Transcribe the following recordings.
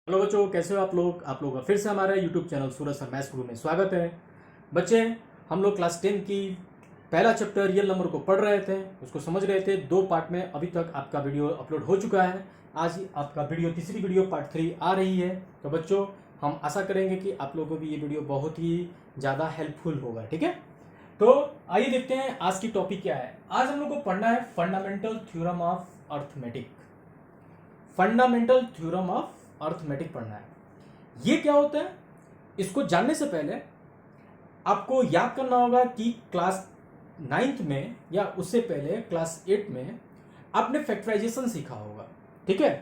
Hello बच्चों, कैसे हो आप लोग। आप लोगों का फिर से हमारे यूट्यूब चैनल सूरज सर मैथ्स गुरु में स्वागत है। बच्चे, हम लोग क्लास 10 की पहला चैप्टर रियल नंबर को पढ़ रहे थे, उसको समझ रहे थे। 2 पार्ट में अभी तक आपका वीडियो अपलोड हो चुका है। आज आपका वीडियो तीसरी वीडियो पार्ट 3 आ रही है। तो बच्चों, हम आशा करेंगे कि आप लोगों को भी ये वीडियो बहुत ही ज़्यादा हेल्पफुल होगा। ठीक है, तो आइए देखते हैं आज की टॉपिक क्या है। आज हम लोग को पढ़ना है fundamental theorem of arithmetic. Fundamental theorem of arithmetic पढ़ना है। ये क्या होता है, इसको जानने से पहले आपको याद करना होगा कि क्लास 9th में या उससे पहले क्लास 8 में आपने फैक्टराइजेशन सीखा होगा। ठीक है,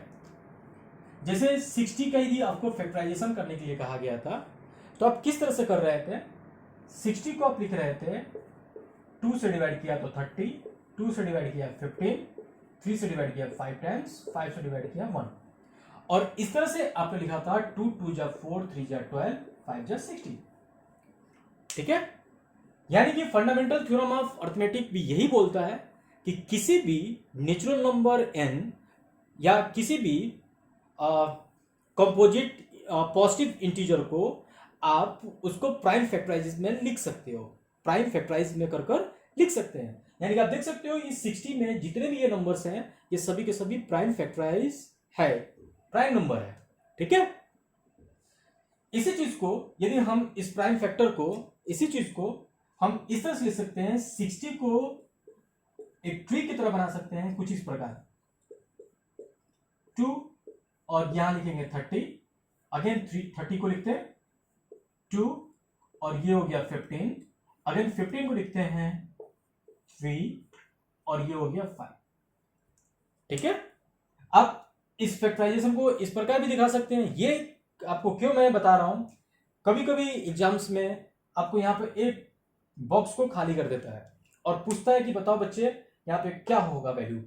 जैसे 60 का यदि आपको फैक्टराइजेशन करने के लिए कहा गया था तो आप किस तरह से कर रहे थे। 60 को आप लिख रहे थे 2 से डिवाइड किया तो 30, 2 से डिवाइड किया 15, 3 से डिवाइड किया 5 टाइम्स, 5 से डिवाइड किया 1। और इस तरह से आपने लिखा था 2 2 जा 4, 3 जा 12, 5 जा 60। ठीक है, यानी कि फंडामेंटल थ्योरम ऑफ अर्थमेटिक भी यही बोलता है कि किसी भी नेचुरल नंबर n या किसी भी कंपोजिट पॉजिटिव इंटीजर को आप उसको प्राइम फैक्टराइज में लिख सकते हो, प्राइम फैक्टराइज में कर लिख सकते हैं। यानी कि आप देख सकते हो इस 60 में जितने भी ये नंबर्स हैं ये सभी के सभी प्राइम फैक्टराइज है, प्राइम नंबर है। ठीक है, इसी चीज को यदि हम इस प्राइम फैक्टर को, इसी चीज को हम इस तरह से लिख सकते हैं, 60 को एक ट्री की तरह बना सकते हैं कुछ इस प्रकार। 2 और यहां लिखेंगे 30, अगेन 30 को लिखते हैं 2 और ये हो गया 15, अगेन 15 को लिखते हैं 3 और ये हो गया 5। ठीक है, आप इस फैक्टराइजेशन को इस प्रकार भी दिखा सकते हैं। ये आपको क्यों मैं बता रहा हूं, कभी कभी एग्जाम्स में आपको यहां पे एक बॉक्स को खाली कर देता है और पूछता है कि बताओ बच्चे यहां पे क्या होगा वैल्यू।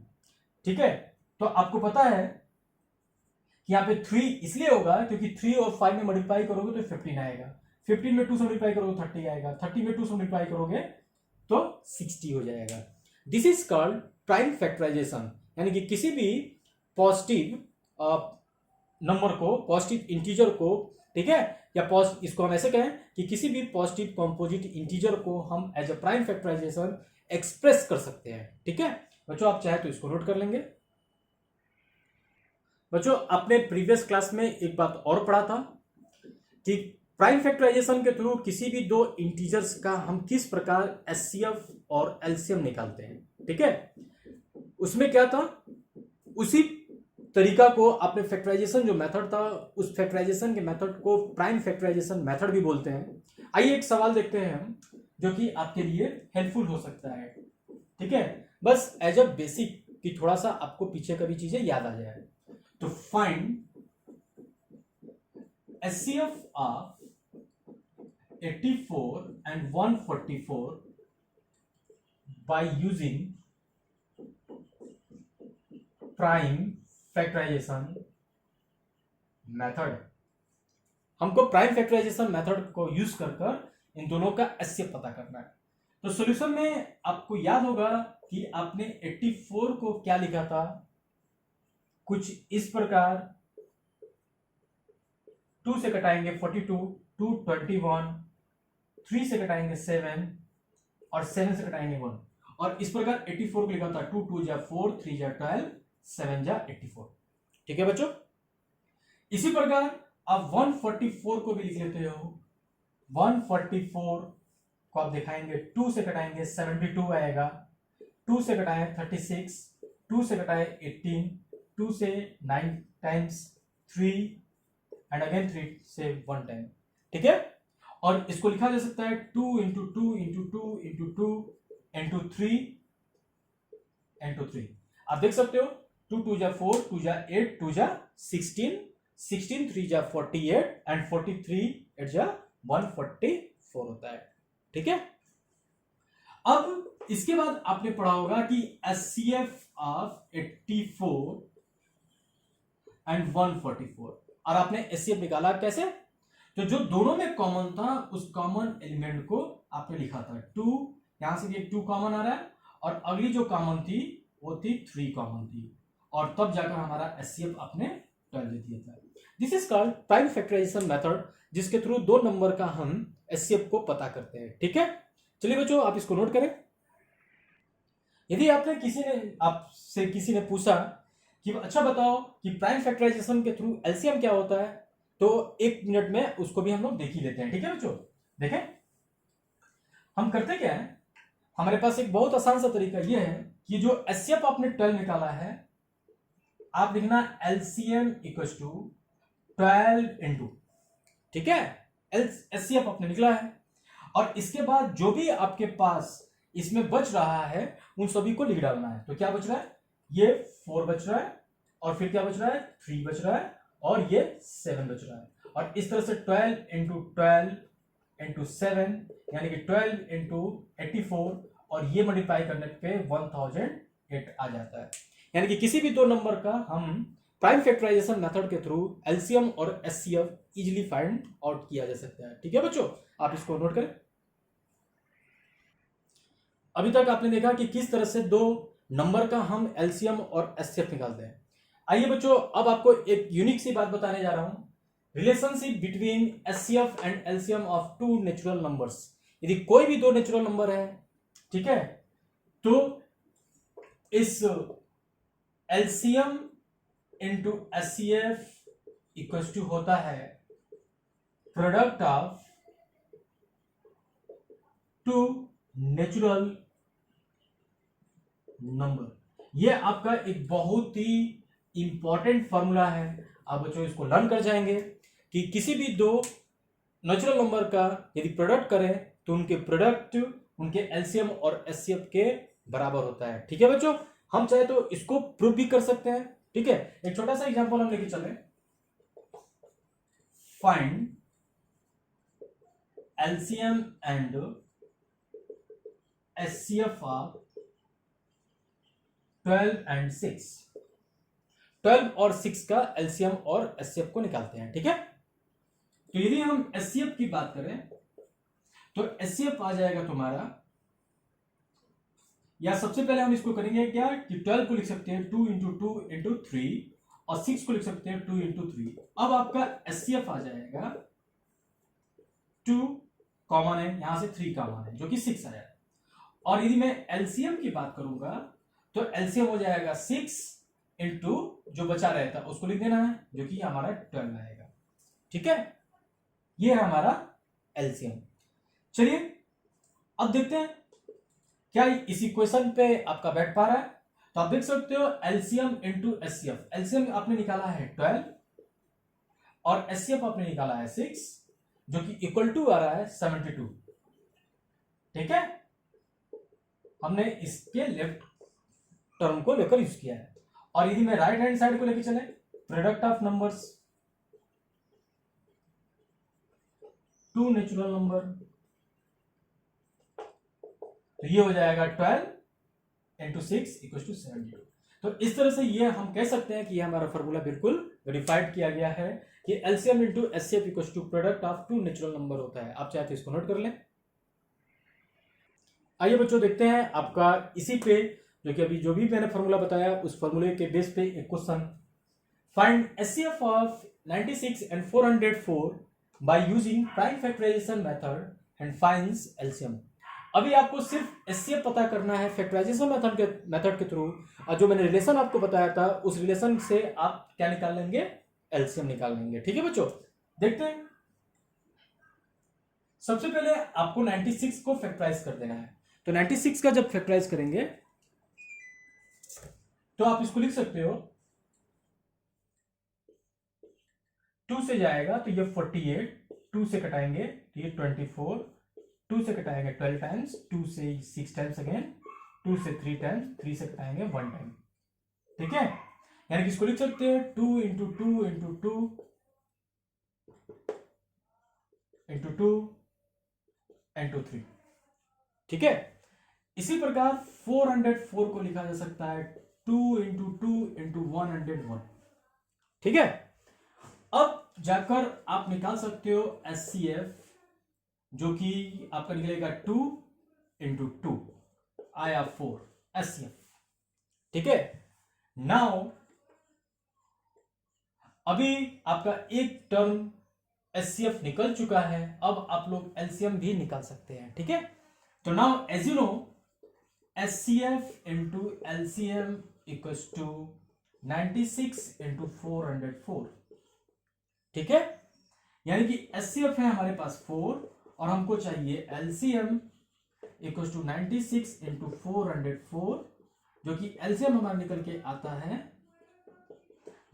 ठीक है, तो आपको पता है कि यहां पे 3 इसलिए होगा क्योंकि 3 और 5 में मल्टीप्लाई करोगे तो 15 आएगा, 15 में 2 से मल्टीप्लाई करोगे 30 आएगा, 30 में 2 से मल्टीप्लाई करोगे तो 60 हो जाएगा। This is called prime factorisation. यानी कि किसी भी पॉजिटिव नंबर को, पॉजिटिव इंटीजर को, ठीक है, या इसको हम ऐसे कहें कि किसी भी पॉजिटिव कंपोजिट इंटीजर को हम as a prime factorisation express कर सकते हैं। ठीक है बच्चों, आप चाहे तो इसको नोट कर लेंगे। बच्चों, आपने प्रीवियस क्लास में एक बात और पढ़ा था कि प्राइम फैक्टराइजेशन के थ्रू किसी भी दो इंटीजर्स का हम किस प्रकार एचसीएफ और एलसीएम निकालते हैं। ठीक है, उसमें क्या था, उसी तरीका को आपने फैक्टराइजेशन जो मेथड था उस फैक्टराइजेशन के मेथड को प्राइम फैक्टराइजेशन मेथड भी बोलते हैं। आइए एक सवाल देखते हैं हम जो कि आपके लिए हेल्पफुल हो सकता है। ठीक है, बस एज अ बेसिक कि थोड़ा सा आपको पीछे का भी चीजें याद आ जाए। तो find HCF of 84 and 144 by using prime factorisation method. हमको प्राइम फैक्टराइजेशन मेथड को यूज कर इन दोनों का एचसीएफ पता करना है। तो सॉल्यूशन में आपको याद होगा कि आपने 84 को क्या लिखा था, कुछ इस प्रकार। 2 से कटाएंगे 42, 2 21, 3 से कटाएंगे 7 और 7 से कटाएंगे 1। और इस प्रकार 84 को लिखा था 2 2 जा 4, 3 जा 12, 7 जा 84। ठीक है बच्चों, इसी प्रकार आप 144 को भी लिख लेते हो। 144 को आप दिखाएंगे 2 से कटाएंगे 72 आएगा, 2 से कटाए 36, 2 से कटाए 18, 2 से 9 टाइम्स 3 एंड अगेन 3 से 1 टाइम। ठीक है, और इसको लिखा जा सकता है 2 into 2 into 2 into 2 into 3 into 3। आप देख सकते हो 2 2 जा 4, 2 जा 8, 2 जा 16, 16 3 जा 48 एंड 43 8 जा 144 होता है। ठीक है, अब इसके बाद आपने पढ़ा होगा कि एचसीएफ ऑफ 84 एंड 144, और आपने एचसीएफ निकाला कैसे, तो जो दोनों में कॉमन था उस कॉमन एलिमेंट को आपने लिखा था 2, यहां से भी 2 कॉमन आ रहा है और अगली जो कॉमन थी वो थी 3 कॉमन थी, और तब जाकर हमारा एचसीएफ आपने 12 दे दिया था। This is called prime factorisation method, जिसके थ्रू दो नंबर का हम एचसीएफ को पता करते हैं। ठीक है, चलिए बच्चों आप इसको नोट करें। यदि आपसे किसी ने पूछा कि अच्छा बताओ कि प्राइम फैक्टराइजेशन के थ्रू एलसीएम क्या होता है, तो 1 मिनट में उसको भी हम लोग देख ही लेते हैं। ठीक है बच्चों, देखें हम करते क्या है, हमारे पास एक बहुत आसान सा तरीका यह है कि जो एचसीएफ आपने 12 निकाला है, आप लिखना एलसीएम इक्वल टू 12 इंटू, ठीक है, एचसीएफ आपने निकला है, और इसके बाद जो भी आपके पास इसमें बच रहा है उन सभी को लिख डालना है। तो क्या बच रहा है, ये 4 बच रहा है, और फिर क्या बच रहा है, 3 बच रहा है, और ये 7 बच रहा है। और इस तरह से 12 इंटू 12 इंटू 7 यानी कि 12 इंटू 84, और ये मल्टीप्लाई करने पे 1008 आ जाता है। यानी कि किसी भी दो नंबर का हम प्राइम फैक्टराइजेशन मेथड के थ्रू एलसीएम और एचसीएफ इजीली फाइंड आउट किया जा सकता है। ठीक है बच्चों, आप इसको नोट करें। अभी तक आपने देखा कि किस तरह से दो नंबर का हम एलसीएम और एचसीएफ निकालते हैं। आइए बच्चों, अब आपको एक यूनिक सी बात बताने जा रहा हूं, relationship between HCF and LCM of two natural numbers. यदि कोई भी दो नेचुरल नंबर है, ठीक है, तो इस LCM into HCF equal to होता है product of two natural number. यह आपका एक बहुत ही इंपॉर्टेंट फॉर्मूला है। आप बच्चों इसको लर्न कर जाएंगे कि किसी भी दो नेचुरल नंबर का यदि प्रोडक्ट करें तो उनके प्रोडक्ट उनके एलसीएम और एचसीएफ के बराबर होता है। ठीक है बच्चों, हम चाहे तो इसको प्रूव भी कर सकते हैं। ठीक है, एक छोटा सा एग्जांपल हम लेके चले, find LCM and HCF of 12 and 6। 12 और 6 का एलसीएम और एचसीएफ को निकालते हैं। ठीक है, तो यदि हम एचसीएफ की बात करें तो एचसीएफ आ जाएगा तुम्हारा, या सबसे पहले हम इसको करेंगे क्या कि 12 को लिख सकते हैं 2 इंटू 2 इंटू 3, और 6 को लिख सकते हैं 2 इंटू 3। अब आपका एचसीएफ आ जाएगा 2 कॉमन है, यहां से 3 कॉमन है जो कि 6 आया। और यदि मैं एलसीएम की बात करूंगा तो एलसीएम हो जाएगा 6 इंटू जो बचा रहता उसको लिख देना है, जो कि हमारा 12 आएगा। ठीक है, ये है हमारा एलसीएम। चलिए अब देखते हैं क्या इस इक्वेशन पे आपका बैठ पा रहा है। तो आप देख सकते हो एलसीएम इंटू एचसीएफ, एलसीएम आपने निकाला है 12 और एचसीएफ आपने निकाला है 6, जो कि इक्वल टू आ रहा है 72। ठीक है, हमने इसके लेफ्ट टर्म को लेकर यूज किया है। और यदि मैं राइट हैंड साइड को लेकर चले, product of numbers two natural number, तो ये हो जाएगा 12 इंटू 6 इक्वल टू 72। तो इस तरह से ये हम कह सकते हैं कि ये हमारा फॉर्मूला बिल्कुल वेरीफाइड किया गया है कि LCM into HCF equal to product of two natural number होता है। आप चाहे तो इसको नोट कर लें। आइए बच्चों देखते हैं आपका इसी पे जो भी मैंने फॉर्मूला बताया उस फॉर्मूले के बेस पे एक question, find HCF of 96 and 404 by using prime factorisation method and finds LCM. अभी आपको सिर्फ एचसीएफ पता करना है फैक्टराइजेशन मेथड के थ्रू, और जो मैंने रिलेशन आपको बताया था उस रिलेशन से आप क्या निकाल लेंगे, एलसीएम निकाल लेंगे। ठीक है बच्चों, देखते हैं। सबसे पहले आपको 96 को फैक्टराइज कर देना है। तो 96 का जब फैक्टराइज करेंगे तो आप इसको लिख सकते हो, 2 से जाएगा तो ये 48, 2 से कटाएंगे तो ये 24, 2 से कटाएंगे 12 टाइम्स, 2 से 6 टाइम्स अगेन, 2 से 3 टाइम्स, 3 से कटाएंगे 1 टाइम। ठीक है, यानी कि इसको लिख सकते हैं 2 इंटू 2 इंटू 2 इंटू 2 इंटू 3। ठीक है, इसी प्रकार 404 को लिखा जा सकता है 2 इंटू 2 इंटू 101। ठीक है, अब जाकर आप निकाल सकते हो एचसीएफ, जो कि आपका निकलेगा 2 इंटू 2 आया 4 एचसीएफ। ठीक है, नाउ अभी आपका एक टर्म एचसीएफ निकल चुका है, अब आप लोग एलसीएम भी निकाल सकते हैं, ठीक है। तो now as you know HCF into LCM equals to 96 into 404, ठीक है। यानी कि एचसीएफ है हमारे पास 4 और हमको चाहिए एलसीएम इक्वल्स टू 96 इंटू 404, जो कि एलसीएम हमारा निकल के आता है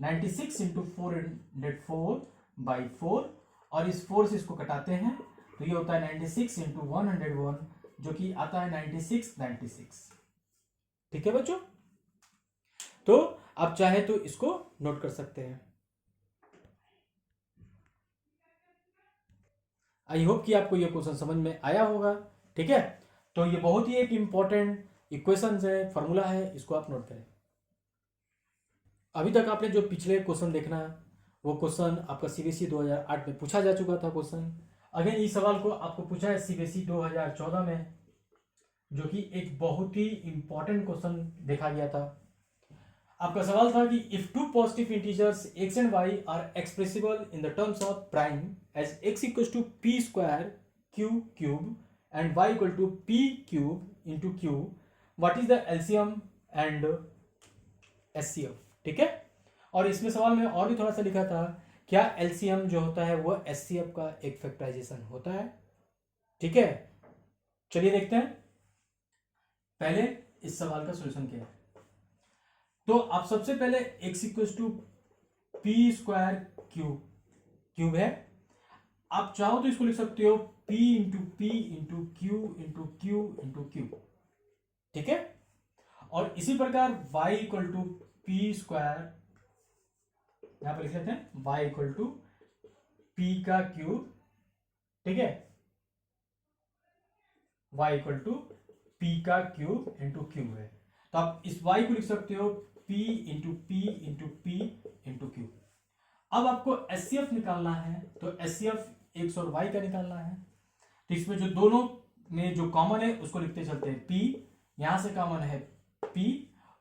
96 इंटू 404 बाई 4, और इस 4 से इसको कटाते हैं तो ये होता है 96 इंटू 101, जो कि आता है 96, ठीक है बच्चों। तो आप चाहे तो इसको नोट कर सकते हैं। आई होप कि आपको ये क्वेश्चन समझ में आया होगा, ठीक है। तो ये बहुत ही एक इंपॉर्टेंट इक्वेशन है, फॉर्मूला है, इसको आप नोट करें। अभी तक आपने जो पिछले क्वेश्चन देखना वो क्वेश्चन आपका सीबीएसई 2008 में पूछा जा चुका था क्वेश्चन। अगेन इस सवाल को आपको पूछा है सीबीएसई 2014 में, जो कि एक बहुत ही इंपॉर्टेंट क्वेश्चन देखा गया था। आपका सवाल था कि if two positive integers x and y are expressible in the terms of prime as x equals to p square q cube and y equal to p cube into q, what is the LCM and HCF, ठीक है। और इसमें सवाल में और भी थोड़ा सा लिखा था, क्या एलसीएम जो होता है वो एचसीएफ का एक फैक्टराइजेशन होता है, ठीक है। चलिए देखते हैं पहले इस सवाल का सॉल्यूशन क्या है। तो आप सबसे पहले x equals to P square cube है, आप चाहो तो इसको लिख सकते हो p into P into Q into Q into Q, ठीक है। और इसी प्रकार y equal to P square, यहां पर लिख लेते हैं y इक्वल टू पी का क्यूब, ठीक है, y इक्वल टू पी का क्यूब इंटू क्यूब है। तो आप इस y को लिख सकते हो p into P into P into Q. अब आपको एचसीएफ निकालना है, तो एचसीएफ x और y का निकालना है। तो इसमें जो दोनों में जो कॉमन है उसको लिखते चलते हैं p, यहां से कॉमन है p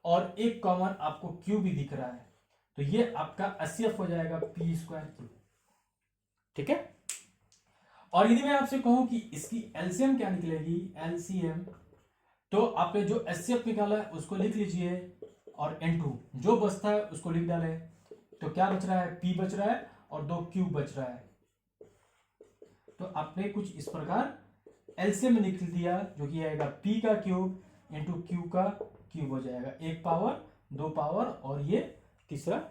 और एक कॉमन आपको q भी दिख रहा है, तो ये आपका एचसीएफ हो जाएगा पी स्क्वायर क्यू, ठीक है। और यदि मैं आपसे कहूं कि इसकी एलसीएम क्या निकलेगी, एलसीएम, तो आपने जो एचसीएफ निकाला है उसको लिख लीजिए और N2 जो बचता है उसको लिख डाले, तो क्या बच रहा है, P बच रहा है और 2 क्यूब बच रहा है। तो आपने कुछ इस प्रकार एलसीएम में निकल दिया, जो कि आएगा P का क्यूब इंटू क्यू का क्यूब हो जाएगा, 1 पावर 2 पावर और ये तीसरा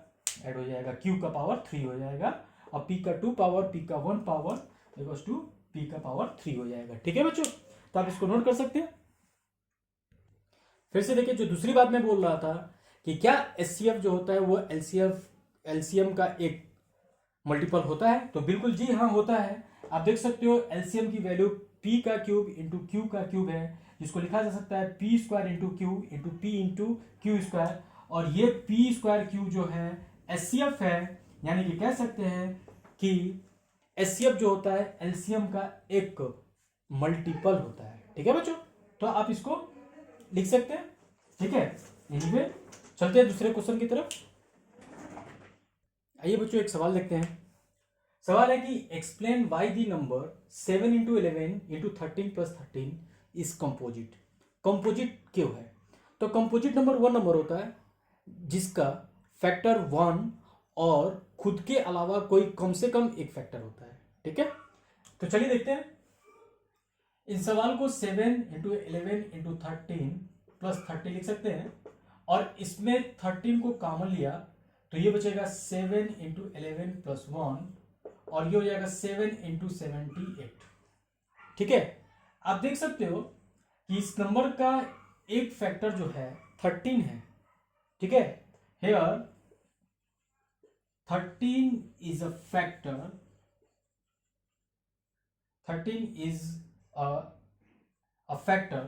ऐड हो जाएगा, Q का पावर 3 हो जाएगा, और P का 2 पावर P का 1 पावर इक्वल्स टू P का पावर 3 हो जाएगा, ठीक है बच्चों। तो आप इसको नोट कर सकते हैं। फिर से देखिए, जो दूसरी बात मैं बोल रहा था कि क्या एचसीएफ जो होता है वो एलसीएम का एक मल्टीपल होता है, तो बिल्कुल जी हाँ होता है। आप देख सकते हो एलसीएम की वैल्यू p का क्यूब इंटू क्यू का क्यूब है, जिसको लिखा जा सकता है P square into Q into P into Q square, और ये पी स्क्वायर क्यू जो है एचसीएफ है, यानी कि कह सकते हैं कि एचसीएफ जो होता है एलसीएम का एक मल्टीपल होता है, ठीक है बच्चों। तो आप इसको लिख सकते हैं, ठीक है। एनीवे चलते हैं दूसरे क्वेश्चन की तरफ। आइए बच्चों एक सवाल देखते हैं। सवाल है कि explain why the number 7 into 11 into 13 plus 13 is composite. Composite क्यों है? तो कंपोजिट नंबर वो नंबर होता है जिसका फैक्टर 1 और खुद के अलावा कोई कम से कम एक फैक्टर होता है, ठीक है। तो चलिए देखते हैं इस सवाल को 7 इंटू 11 इंटू 13 प्लस 30 लिख सकते हैं, और इसमें 13 को कॉमन लिया तो ये बचेगा 7 इंटू 11 प्लस 1, और ये हो जाएगा 7 इंटू 78, ठीक है। आप देख सकते हो कि इस नंबर का एक फैक्टर जो है 13 है, ठीक है। हेयर 13 इज अ फैक्टर, 13 इज a factor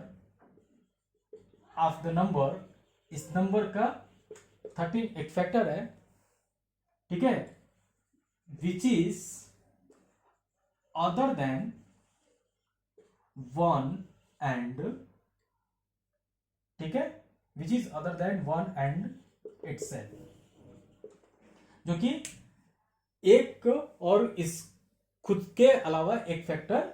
of the number, इस नंबर का 13 एक फैक्टर है, ठीक है, which is other than 1 and, ठीक है, which is other than 1 and itself, जो कि एक और इस खुद के अलावा एक फैक्टर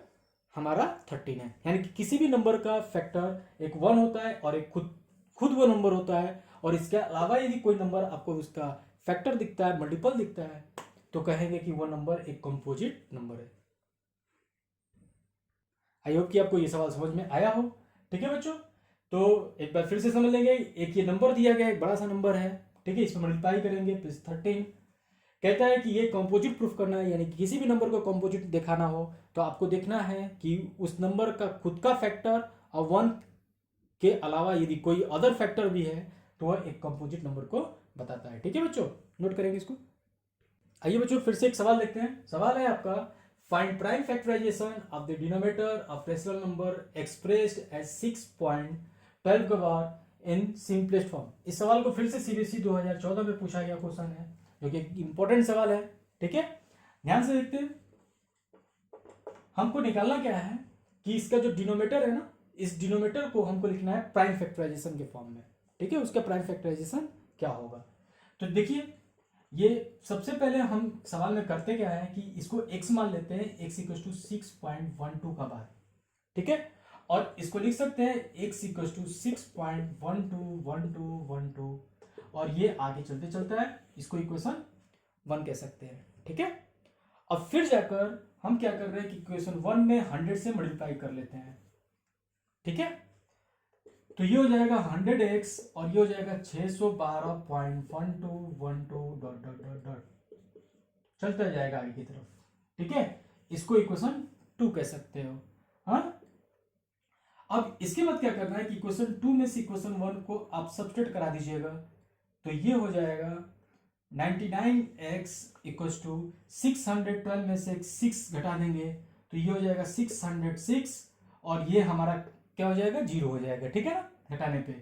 हमारा 13 है। यानी कि किसी भी नंबर का फैक्टर एक 1 होता है और एक खुद खुद वो नंबर होता है, और इसके अलावा यदि कोई नंबर आपको उसका फैक्टर दिखता है, मल्टीपल दिखता है, तो कहेंगे कि वो नंबर एक कंपोजिट नंबर है। आई होप कि आपको ये सवाल समझ में आया हो। ठीक है बच्चों, तो एक बार फिर से समझ लेंगे। एक ये नंबर दिया गया, एक बड़ा सा नंबर है, ठीक है, इसमें मल्टीप्लाई करेंगे प्लस 13। कहता है कि ये कंपोजिट प्रूफ करना है, यानी कि किसी भी नंबर को कंपोजिट दिखाना हो तो आपको देखना है कि उस नंबर का खुद का फैक्टर और 1 के अलावा यदि कोई अदर फैक्टर भी है तो वह एक कंपोजिट नंबर को बताता है। ठीक है बच्चों, नोट करेंगे इसको। आइए बच्चों फिर से एक सवाल देखते हैं। सवाल है आपका, find prime factorisation of the denominator of rational number expressed as 6.12 का बार इन सिंपलेस्ट फॉर्म। इस सवाल को फिर से सीबीएसई 2014 में पूछा गया क्वेश्चन है, जो कि इंपॉर्टेंट सवाल है। ठीक है, ध्यान से देखते हैं। हमको निकालना क्या है कि इसका जो डिनोमिनेटर है ना, इस डिनोमिनेटर को हमको लिखना है प्राइम फैक्टराइजेशन के फॉर्म में। ठीक है, उसका प्राइम फैक्टराइजेशन क्या होगा। तो देखिए, ये सबसे पहले हम सवाल में करते क्या है कि इसको x मान लेते हैं, x इक्वल टू 6.12 का बार। ठीक है, और इसको लिख सकते हैं x इक्वल टू 6.121212, और ये आगे चलते चलता है, इसको इक्वेशन 1 कह सकते हैं। ठीक है, अब फिर जाकर हम क्या कर रहे हैं कि इक्वेशन 1 में 100 से मल्टीप्लाई कर लेते हैं। ठीक है, तो ये हो जाएगा 100x और ये हो जाएगा 612.1212 डॉट डॉट डॉट डॉट चलता जाएगा आगे की तरफ। ठीक है, इसको इक्वेशन 2 कह सकते हो। हाँ, अब इसके बाद क्या करना है कि इक्वेशन 2 में से इक्वेशन 1 को आप सब्स्टिट्यूट करा दीजिएगा, तो ये हो जाएगा 99x इक्वल टू 612 में से 6 घटा देंगे तो ये हो जाएगा 606, और ये हमारा क्या हो जाएगा, 0 हो जाएगा। ठीक है ना, घटाने पे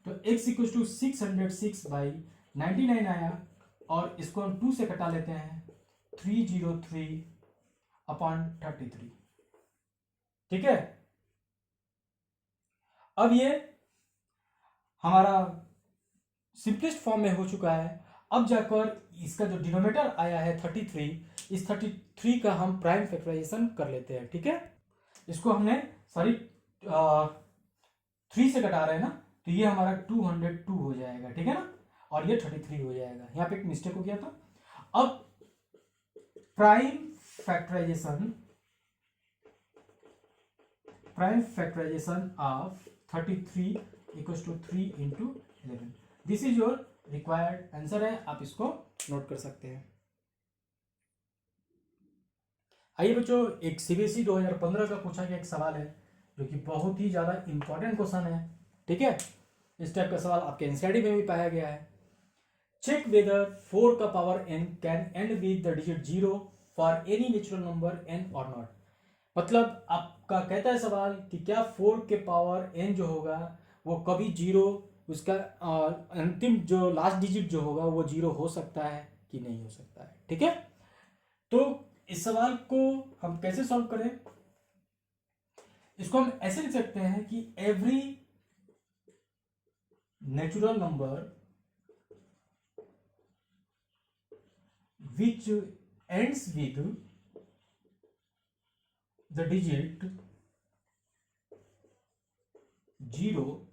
तो x इक्वल टू 606 बाई 99 आया, और इसको हम 2 से घटा लेते हैं 303/33। ठीक है, अब ये हमारा सिंपलेस्ट फॉर्म में हो चुका है। अब जाकर इसका जो डिनोमिनेटर आया है 33, इस 33 का हम प्राइम फैक्टराइजेशन कर लेते हैं। ठीक है, इसको हमने सॉरी 3 से घटा रहे हैं ना, तो ये हमारा 202 हो जाएगा। ठीक है ना, और ये 33 हो जाएगा। यहाँ पे एक मिस्टेक हो गया था। अब prime factorisation of 33 equal to 3 into 11, this is your required answer है, आप इसको नोट कर सकते हैं। आइए बच्चों, एक सीबीएसई 2015 का पूछा गया एक सवाल है, जो कि बहुत ही ज्यादा इंपॉर्टेंट क्वेश्चन है। ठीक है, इस टाइप का सवाल आपके एनसीईआरटी में भी पाया गया है। चेक वेदर 4 का power n can and with the digit 0 for any natural number n और नॉट। मतलब आपका कहता है सवाल कि क्या 4 के पावर n जो होगा वो कभी 0, उसका अंतिम जो लास्ट डिजिट जो होगा वो 0 हो सकता है कि नहीं हो सकता है। ठीक है, तो इस सवाल को हम कैसे सॉल्व करें, इसको हम ऐसे लिख सकते हैं कि every natural number which ends with the digit 0,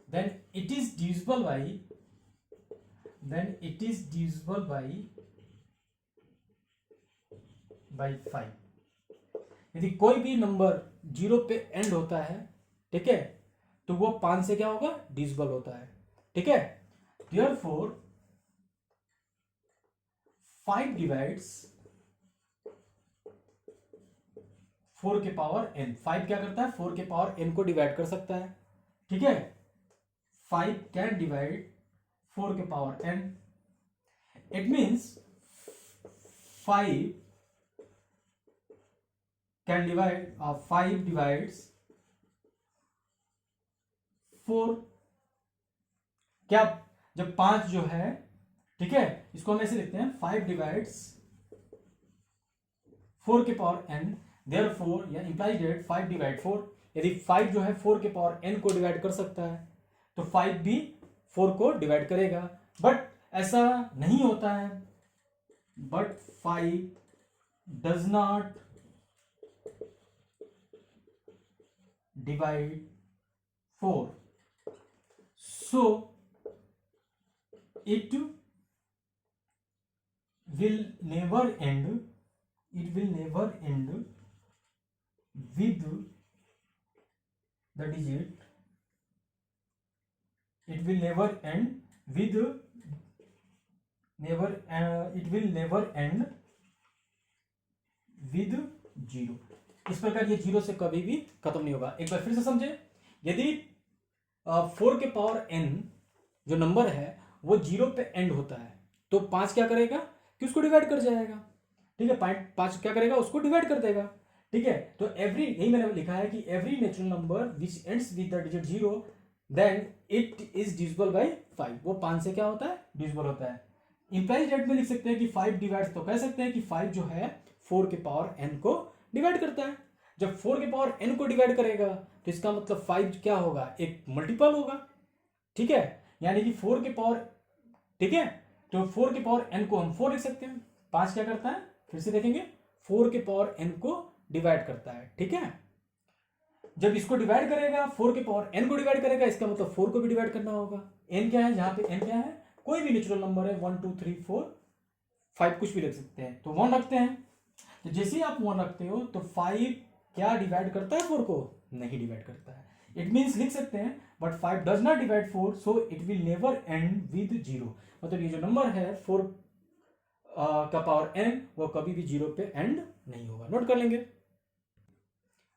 then it is divisible by 5। यदि कोई भी नंबर 0 पे एंड होता है, ठीक है, तो वो 5 से क्या होगा, डिविजिबल होता है। ठीक है, therefore 5 डिवाइड्स 4 के पावर n। 5 क्या करता है, 4 के पावर n को डिवाइड कर सकता है। ठीक है, 5 कैन डिवाइड 4 के power n। It means 5 can divide 5 divides 4। क्या, जब 5 जो है, ठीक है, इसको हम ऐसे लिखते हैं 5 डिवाइड्स 4 के पावर n, देयरफॉर या इंप्लाइज दैट 5 डिवाइड 4। यदि 5 जो है 4 के पावर n को डिवाइड कर सकता है तो 5 भी 4 को डिवाइड करेगा। बट ऐसा नहीं होता है, but 5 does not divide 4, so it will never end with the digit, it will never end with zero. इस प्रकार ये जीरो से कभी भी खत्म नहीं होगा। एक बार फिर से समझे, यदि 4 के पावर n जो नंबर है वो जीरो पे एंड होता है तो 5 क्या करेगा कि उसको डिवाइड कर जाएगा। ठीक है, 5 क्या करेगा, उसको डिवाइड कर देगा। ठीक है, तो एवरी, यही मैंने लिखा है कि every natural number which ends with the digit zero then it is divisible by 5। वो 5 से क्या होता है, डिविजिबल होता है। इंप्लाइज डेट में लिख सकते हैं कि 5 डिवाइड, तो कह सकते हैं कि 5 जो है 4 के पावर n को डिवाइड करता है। जब 4 के पावर n को डिवाइड करेगा तो इसका मतलब 5 क्या होगा, एक मल्टीपल होगा। ठीक है, यानी कि 4 के पावर, ठीक है, तो 4 के पावर n को हम 4 लिख सकते हैं। 5 क्या करता है, फिर से देखेंगे, 4 के पावर n को डिवाइड करता है। ठीक है, जब इसको डिवाइड करेगा, 4 के पावर n को डिवाइड करेगा, इसका मतलब 4 को भी डिवाइड करना होगा। n क्या है, यहाँ पे n क्या है, कोई भी नेचुरल नंबर है, 1 2 3 4 5 कुछ भी रख सकते हैं, तो 1 रखते हैं। तो जैसे ही आप 1 रखते हो तो 5 क्या डिवाइड करता है 4 को, नहीं डिवाइड करता है। इट मीन्स लिख सकते हैं but 5 does not divide 4 so it will never end with zero. मतलब ये जो नंबर है 4 का पावर n वो कभी भी जीरो पे एंड नहीं होगा। नोट कर लेंगे।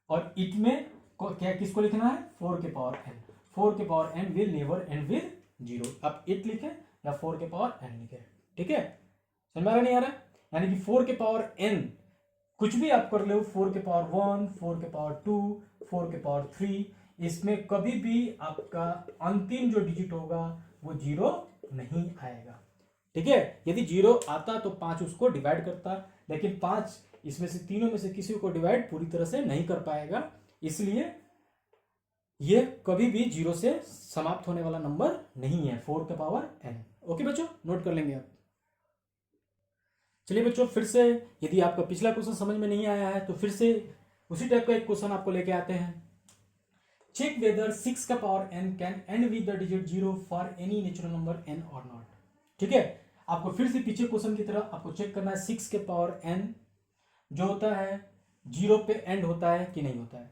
और इट में क्या, किसको लिखना है, 4 के पावर n। 4 के power n will never end with zero. अब इट लिखे या 4 के पावर n लिखे। ठीक है, समझ में आ रहा नहीं आ रहा, यानी कि 4 के पावर n कुछ भी आप कर लो, 4 के पावर 1, 4 के पावर 2, 4 के पावर 3, इसमें कभी भी आपका अंतिम जो डिजिट होगा वो जीरो नहीं आएगा। ठीक है, यदि जीरो आता तो 5 उसको डिवाइड करता, लेकिन 5 इसमें से तीनों में से किसी को डिवाइड पूरी तरह से नहीं कर पाएगा, इसलिए ये कभी भी जीरो से समाप्त होने वाला नंबर नहीं है, 4 के पावर n। ओके बच्चों, नोट कर लेंगे आप। चलिए बच्चों, फिर से यदि आपका पिछला क्वेश्चन समझ में नहीं आया है तो फिर से उसी टाइप का एक क्वेश्चन आपको लेके आते हैं। चेक वेदर 6 का power n can and with the digit zero for any natural number n और नॉट। ठीक है, आपको फिर से पीछे क्वेश्चन की तरह आपको चेक करना है 6 के पावर n जो होता है जीरो पे एंड होता है कि नहीं होता है।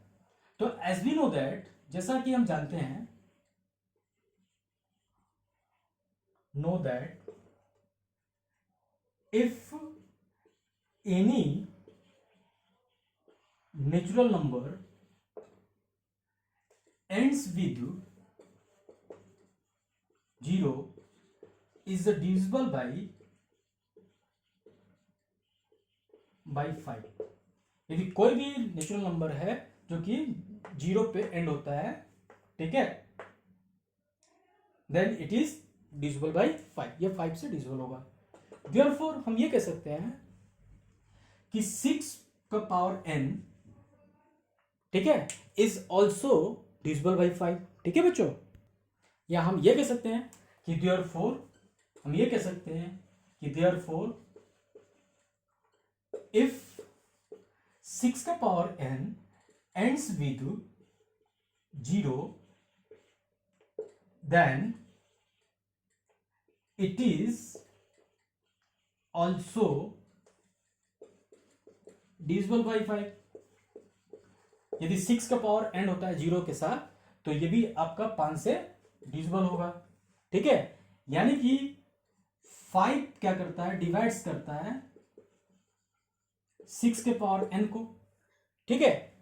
तो एज वी नो दैट, जैसा कि हम जानते हैं, know that if any natural number ends with zero is divisible by 5। यदि कोई भी नेचुरल नंबर है जो कि जीरो पे एंड होता है, ठीक है, then it is divisible by 5, ये 5 से डिविजिबल होगा। Therefore, हम ये कह सकते हैं कि 6 का पावर n, ठीक है, इज ऑल्सो डिविजिबल बाई 5। ठीक है बच्चों, या हम ये कह सकते हैं कि therefore, हम ये कह सकते हैं कि therefore if 6 का power n ends with 0 then it is also divisible by 5। यदि 6 का पावर एंड होता है जीरो के साथ तो ये भी आपका 5 से डिविजिबल होगा। ठीक है, यानी कि 5 क्या करता है, डिवाइड्स करता है 6 के पावर n को। ठीक है,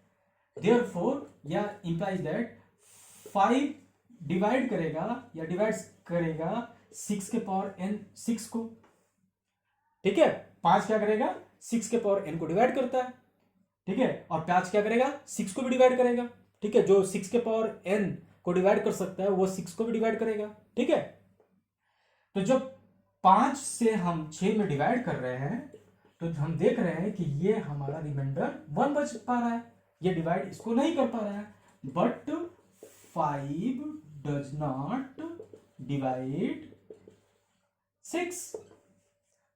देयरफॉर या इंप्लाइज दैट 5 डिवाइड करेगा या डिवाइड्स करेगा 6 के पावर n 6 को। ठीक है, 5 क्या करेगा, 6 के पावर n को डिवाइड करता है। ठीक है, और 5 क्या करेगा, 6 को भी डिवाइड करेगा। ठीक है, जो 6 के पावर n को डिवाइड कर सकता है वो 6 को भी डिवाइड करेगा। ठीक है, तो जब 5 से हम 6 में डिवाइड कर रहे हैं तो हम देख रहे हैं कि ये हमारा रिमाइंडर 1 बच पा रहा है, ये डिवाइड इसको नहीं कर पा रहा है। बट 5 डज नॉट डिवाइड 6,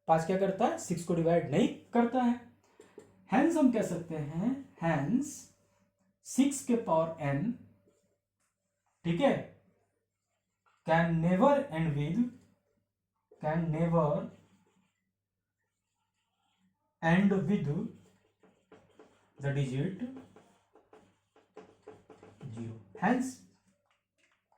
5 क्या करता है, 6 को डिवाइड नहीं करता है। हैंस हम कह सकते हैं, हैंस 6 के पावर n, ठीक है, can never end with, can never end with the digit 0। Hence,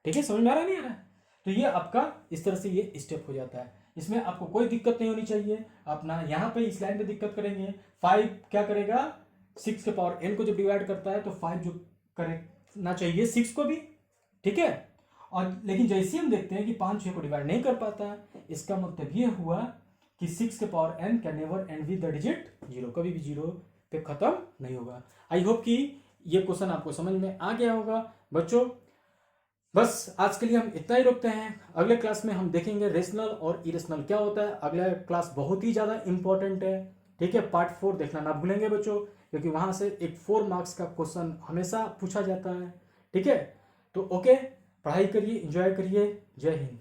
ठीक है, समझ में आ रहा है नहीं आ रहा है? तो ये आपका इस तरह से ये स्टेप हो जाता है। इसमें आपको कोई दिक्कत नहीं होनी चाहिए। अपना यहाँ पे इस लाइन में दिक्कत करेंगे, 5 क्या करेगा, 6 के पावर n को जब डिवाइड करता है तो 5 जो करना चाहिए 6 को भी, ठीक है। और लेकिन जैसे हम देखते हैं कि 5 6 को डिवाइड नहीं कर पाता है, इसका मतलब ये हुआ कि 6 के power n can never end with the digit 0, कभी भी 0 पे खत्म नहीं होगा। आई होप कि ये क्वेश्चन आपको समझ में आ गया होगा बच्चों। बस आज के लिए हम इतना ही रोकते हैं। अगले क्लास में हम देखेंगे रेशनल और इरेशनल क्या होता है। अगला क्लास बहुत ही ज़्यादा इंपॉर्टेंट है, ठीक है। पार्ट 4 देखना ना भूलेंगे बच्चों, क्योंकि वहाँ से एक 4 मार्क्स का क्वेश्चन हमेशा पूछा जाता है, ठीक है। तो ओके, पढ़ाई करिए, एंजॉय करिए। जय हिंद।